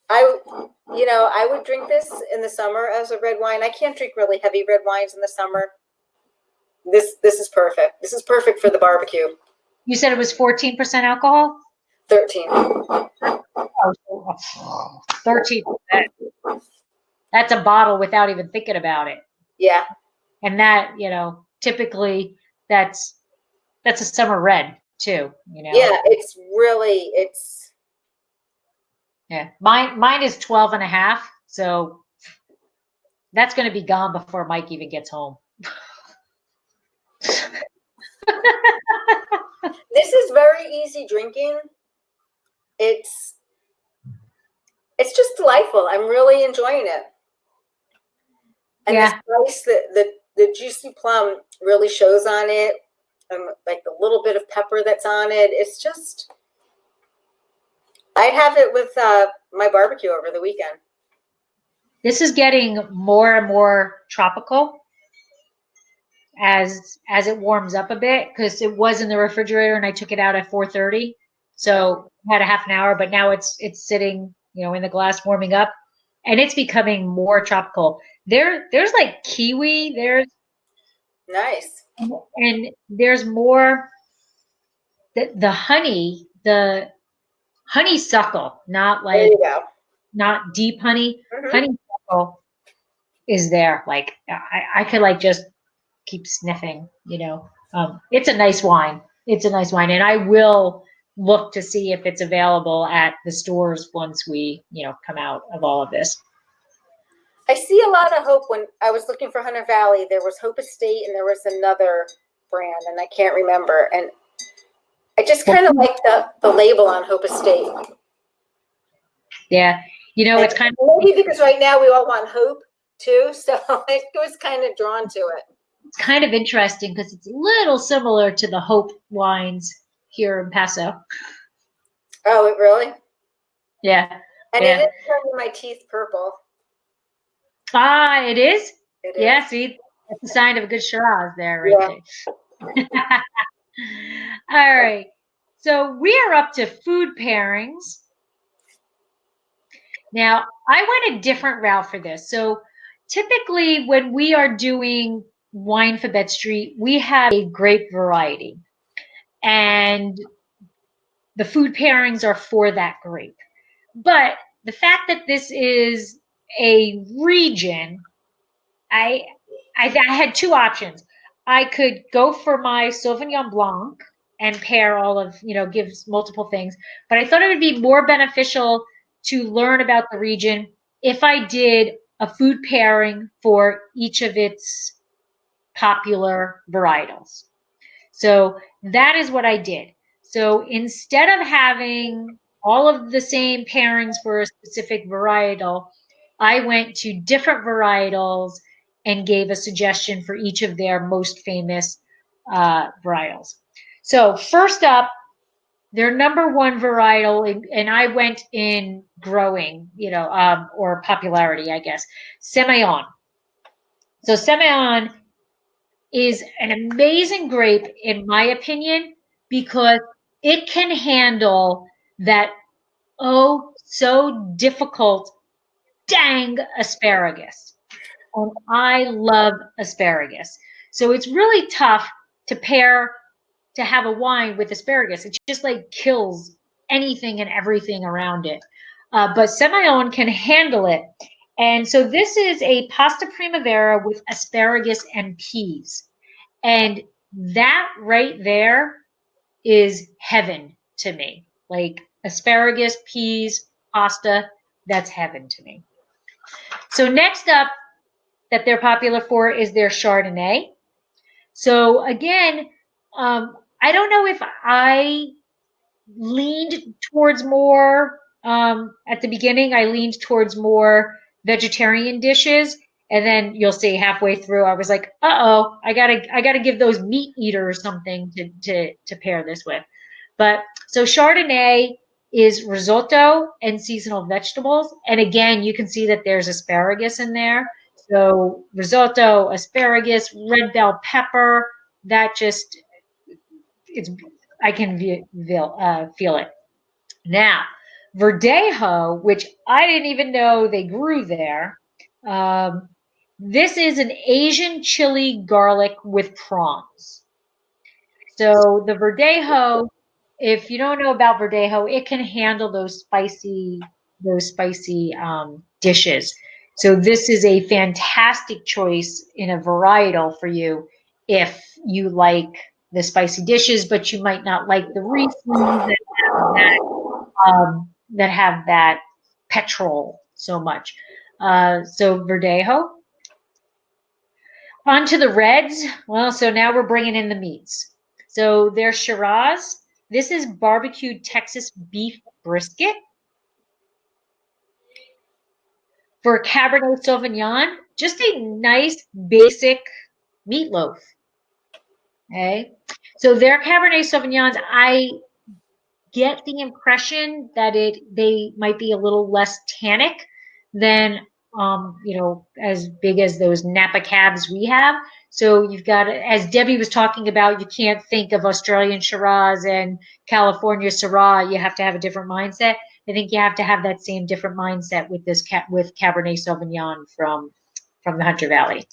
I would drink this in the summer as a red wine. I can't drink really heavy red wines in the summer. This is perfect. This is perfect for the barbecue. You said it was 14% alcohol? 13. Oh, 13%. That's a bottle without even thinking about it. Yeah. And that, typically that's a summer red too, Yeah, Yeah. Mine is 12 and a half. So that's going to be gone before Mike even gets home. This is very easy drinking. It's just delightful. I'm really enjoying it. And the spice, the juicy plum really shows on it. Like the little bit of pepper that's on it. It's just, I'd have it with my barbecue over the weekend. This is getting more and more tropical as it warms up a bit, because it was in the refrigerator and I took it out at 4:30. So I had a half an hour, but now it's sitting, in the glass warming up, and it's becoming more tropical. There's like kiwi, there's nice. And there's more the honeysuckle, not like, there you go. Not deep honey. Mm-hmm. Honeysuckle is there. Like I could like just keep sniffing, it's a nice wine. It's a nice wine. And I will look to see if it's available at the stores once we, come out of all of this. I see a lot of Hope. When I was looking for Hunter Valley, there was Hope Estate and there was another brand, and I can't remember. And I just kind of like the label on Hope Estate. Yeah. It's kind of maybe because right now we all want hope too. So I was kind of drawn to it. It's kind of interesting because it's a little similar to the Hope wines here in Paso. Oh, it really? Yeah. And it is turning my teeth purple. Ah, it is? It Yeah, is. see, that's a sign of a good Shiraz there, right Yeah. there. All right. So we are up to food pairings. Now, I went a different route for this. So typically when we are doing Winephabet Street, we have a grape variety. And the food pairings are for that grape. But the fact that this is a region, I I had two options. I could go for my Sauvignon Blanc and pair all of, gives multiple things, but I thought it would be more beneficial to learn about the region if I did a food pairing for each of its popular varietals. So that is what I did. So instead of having all of the same pairings for a specific varietal, I went to different varietals and gave a suggestion for each of their most famous varietals. So first up, their number one varietal, and I went in growing, or popularity, I guess, Semillon. So Semillon is an amazing grape, in my opinion, because it can handle that oh so difficult dang asparagus. And I love asparagus. So it's really tough to pair to have a wine with asparagus. It just like kills anything and everything around it. But Semillon can handle it. And so this is a pasta primavera with asparagus and peas. And that right there is heaven to me. Like asparagus, peas, pasta, that's heaven to me. So next up that they're popular for is their Chardonnay. So again, I don't know if I leaned towards more at the beginning. I leaned towards more vegetarian dishes, and then you'll see halfway through, I was like, "Uh-oh, I gotta give those meat eaters something to pair this with." But so Chardonnay is risotto and seasonal vegetables, and again, you can see that there's asparagus in there. So risotto, asparagus, red bell pepper. That just it's I can feel it. Now, Verdejo, which I didn't even know they grew there, um, this is an Asian chili garlic with prawns. So the Verdejo, if you don't know about Verdejo, it can handle those spicy dishes. So this is a fantastic choice in a varietal for you if you like the spicy dishes, but you might not like the Rieslings that have that petrol so much. So Verdejo. On to the reds. Well, so now we're bringing in the meats. So there's Shiraz. This is barbecued Texas beef brisket. For Cabernet Sauvignon, just a nice basic meatloaf. Okay. So their Cabernet Sauvignons, I get the impression that they might be a little less tannic than as big as those Napa cabs we have. So you've got, as Debbie was talking about, you can't think of Australian Shiraz and California Syrah. You have to have a different mindset. I think you have to have that same different mindset with with Cabernet Sauvignon from the Hunter Valley.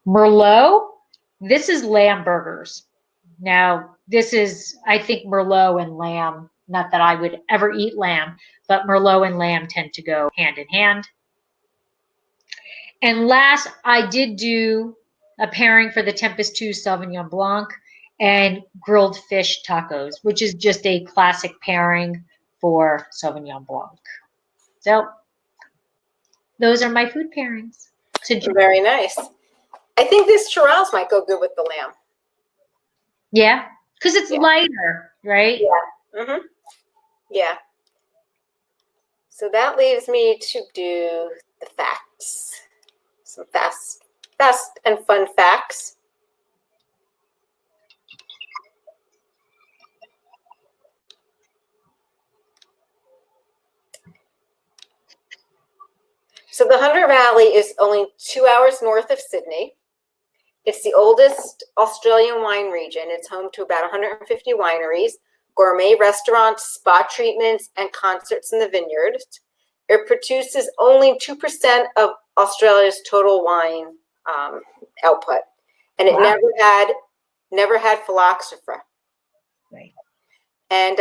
Merlot, this is lamb burgers. Now, this is, I think, Merlot and lamb, not that I would ever eat lamb, but Merlot and lamb tend to go hand in hand. And last, I did do a pairing for the Tempus 2 Sauvignon Blanc and grilled fish tacos, which is just a classic pairing for Sauvignon Blanc. So those are my food pairings. Very nice. I think this Shiraz might go good with the lamb. Yeah, because it's lighter, right? Yeah. Mm-hmm. Yeah. So that leaves me to do the facts. Some fast and fun facts. So the Hunter Valley is only 2 hours north of Sydney. It's the oldest Australian wine region. It's home to about 150 wineries, gourmet restaurants, spa treatments, and concerts in the vineyards. It produces only 2% of Australia's total wine output, and it never had phylloxera. Right. And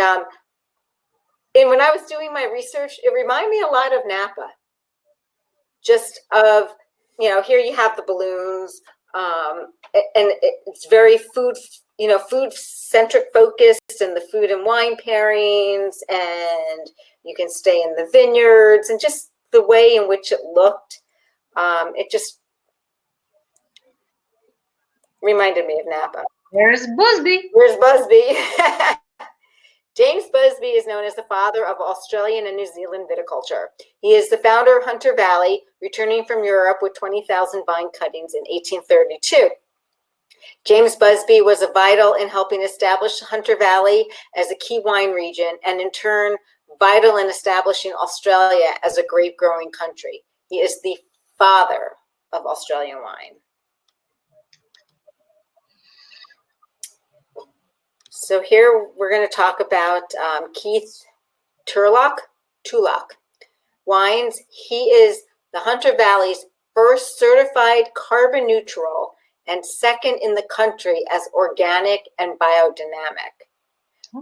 when I was doing my research, it reminded me a lot of Napa. Just of, here you have the balloons, and it's very food-centric focused, and the food and wine pairings, and you can stay in the vineyards, and just the way in which it looked, it just reminded me of Napa. There's Busby. Where's Busby? James Busby is known as the father of Australian and New Zealand viticulture. He is the founder of Hunter Valley, returning from Europe with 20,000 vine cuttings in 1832. James Busby was vital in helping establish Hunter Valley as a key wine region, and in turn, vital in establishing Australia as a grape-growing country. He is the father of Australian wine. So here we're going to talk about Keith Tulloch wines. He is the Hunter Valley's first certified carbon neutral and second in the country as organic and biodynamic.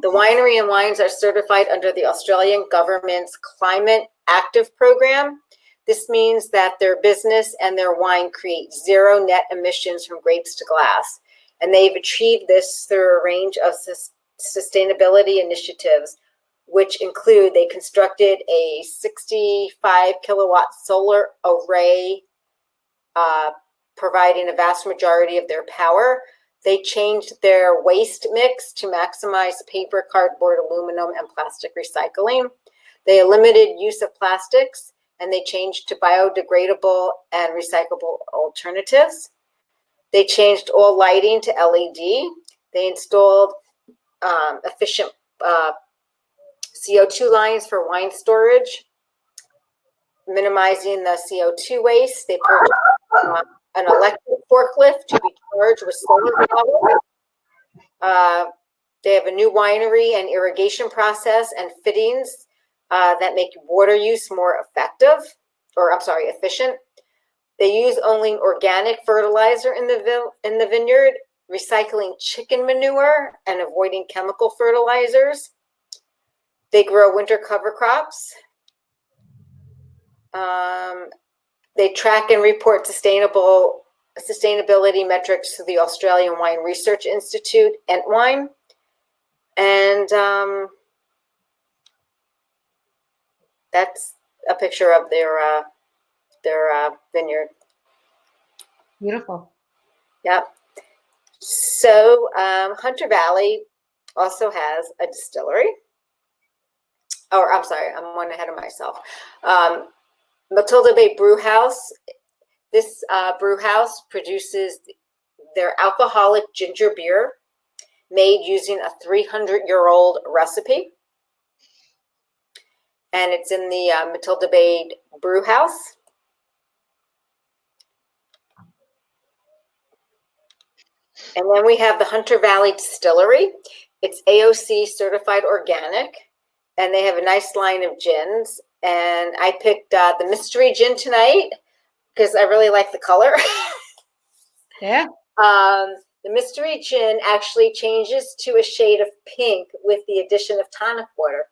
The winery and wines are certified under the Australian government's Climate Active program. This means that their business and their wine create zero net emissions from grapes to glass. And they've achieved this through a range of sustainability initiatives, which include they constructed a 65 kilowatt solar array, providing a vast majority of their power. They changed their waste mix to maximize paper, cardboard, aluminum, and plastic recycling. They eliminated use of plastics, and they changed to biodegradable and recyclable alternatives. They changed all lighting to LED. They installed efficient CO2 lines for wine storage, minimizing the CO2 waste. They purchased an electric forklift to be charged with solar power. They have a new winery and irrigation process and fittings that make water use more efficient. They use only organic fertilizer in the vineyard, recycling chicken manure and avoiding chemical fertilizers. They grow winter cover crops. They track and report sustainability metrics to the Australian Wine Research Institute, Entwine. And that's a picture of their vineyard. Beautiful. Yep. So Hunter Valley also has a distillery. Or I'm sorry, I'm one ahead of myself. Matilda Bay Brew House. This brew house produces their alcoholic ginger beer made using a 300-year-old recipe. And it's in the Matilda Bay Brew House. And then we have the Hunter Valley Distillery. It's AOC certified organic, and they have a nice line of gins. And I picked the mystery gin tonight because I really like the color. Yeah. The mystery gin actually changes to a shade of pink with the addition of tonic water.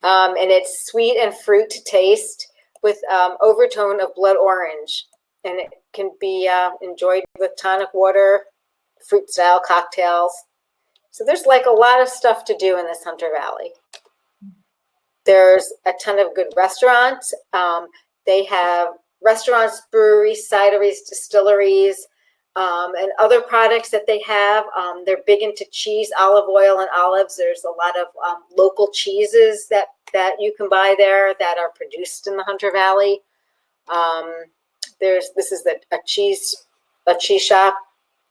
And it's sweet and fruit to taste with overtone of blood orange. And it can be enjoyed with tonic water, fruit style cocktails. So there's like a lot of stuff to do in this Hunter Valley. There's a ton of good restaurants. They have restaurants, breweries, cideries, distilleries, and other products that they have. They're big into cheese, olive oil, and olives. There's a lot of local cheeses that you can buy there that are produced in the Hunter Valley. This is a cheese shop,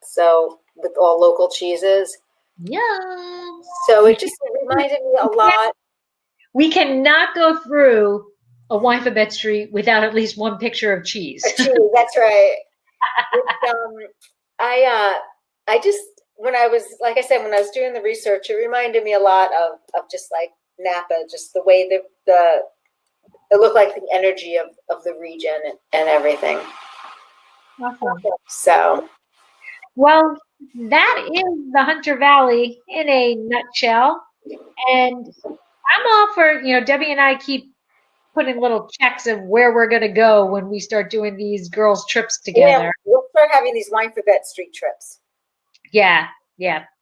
so with all local cheeses. Yeah. So it just reminded me a lot. We cannot go through a Winephabet street without at least one picture of cheese. Cheese, that's right. I just, when I was, like I said, when I was doing the research, it reminded me a lot of just like Napa, just the way it looked like the energy of the region and everything. Awesome. So, Well, that is the Hunter Valley in a nutshell. And I'm all for, Debbie and I keep putting little checks of where we're going to go when we start doing these girls' trips together. yeah, we'll start having these Winephabet street trips. Yeah,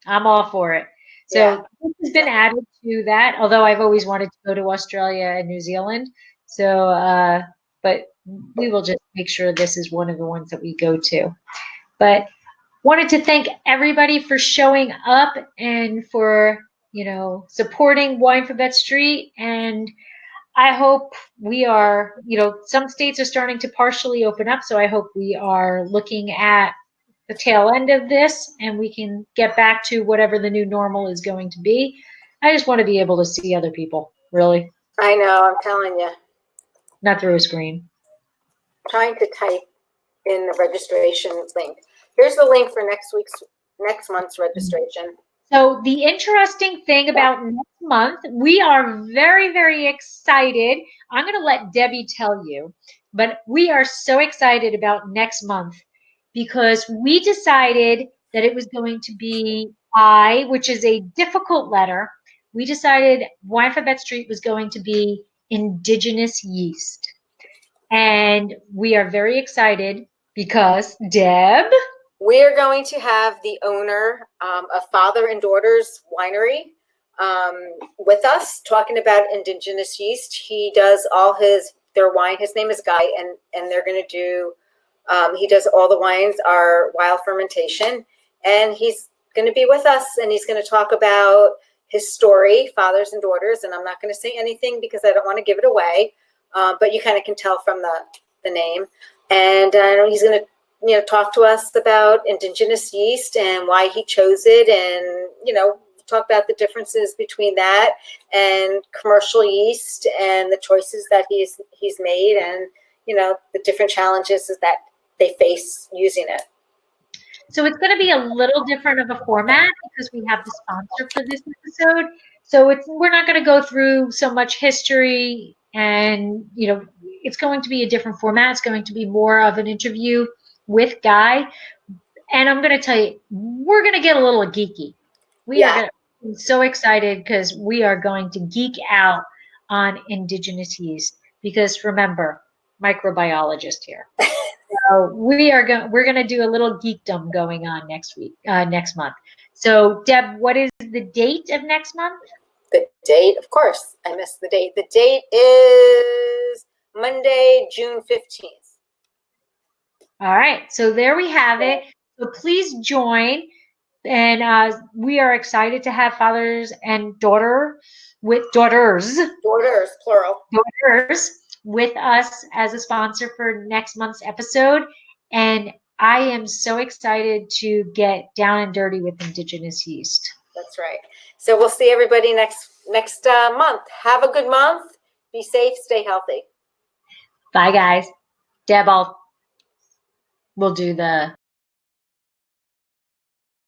I'm all for it. So this has been added to that, although I've always wanted to go to Australia and New Zealand. So, but we will just make sure this is one of the ones that we go to. But wanted to thank everybody for showing up and for, supporting Winephabet Street. And I hope we are, some states are starting to partially open up. So I hope we are looking at the tail end of this and we can get back to whatever the new normal is going to be. I just want to be able to see other people, really. I know, I'm telling you. Not through a screen. Trying to type in the registration link. Here's the link for next month's registration. So the interesting thing about next month, we are very, very excited. I'm going to let Debbie tell you, but we are so excited about next month because we decided that it was going to be I, which is a difficult letter. We decided Winephabet Street was going to be indigenous yeast. And we are very excited because, Deb? We are going to have the owner of Father and Daughters Winery with us talking about indigenous yeast. He does all their wine. His name is Guy, and they're going to do, he does all the wines are wild fermentation, and he's going to be with us, and he's going to talk about his story, Fathers and Daughters, and I'm not going to say anything because I don't want to give it away, but you kind of can tell from the name. And he's going to talk to us about indigenous yeast and why he chose it, and talk about the differences between that and commercial yeast and the choices that he's made, and the different challenges that they face using it. So it's going to be a little different of a format because we have the sponsor for this episode. So we're not going to go through so much history, and it's going to be a different format. It's going to be more of an interview with Guy. And I'm going to tell you, we're going to get a little geeky. I'm so excited because we are going to geek out on indigenous yeast because remember, microbiologist here. So we're going to do a little geekdom going on next month. So Deb, what is the date of next month? The date, of course, I missed the date. The date is Monday, June 15th. All right, so there we have it. So please join, and we are excited to have fathers and daughters plural, daughters with us as a sponsor for next month's episode. And I am so excited to get down and dirty with indigenous yeast. That's right. So we'll see everybody next month. Have a good month. Be safe. Stay healthy. Bye, guys. Deb, we'll do the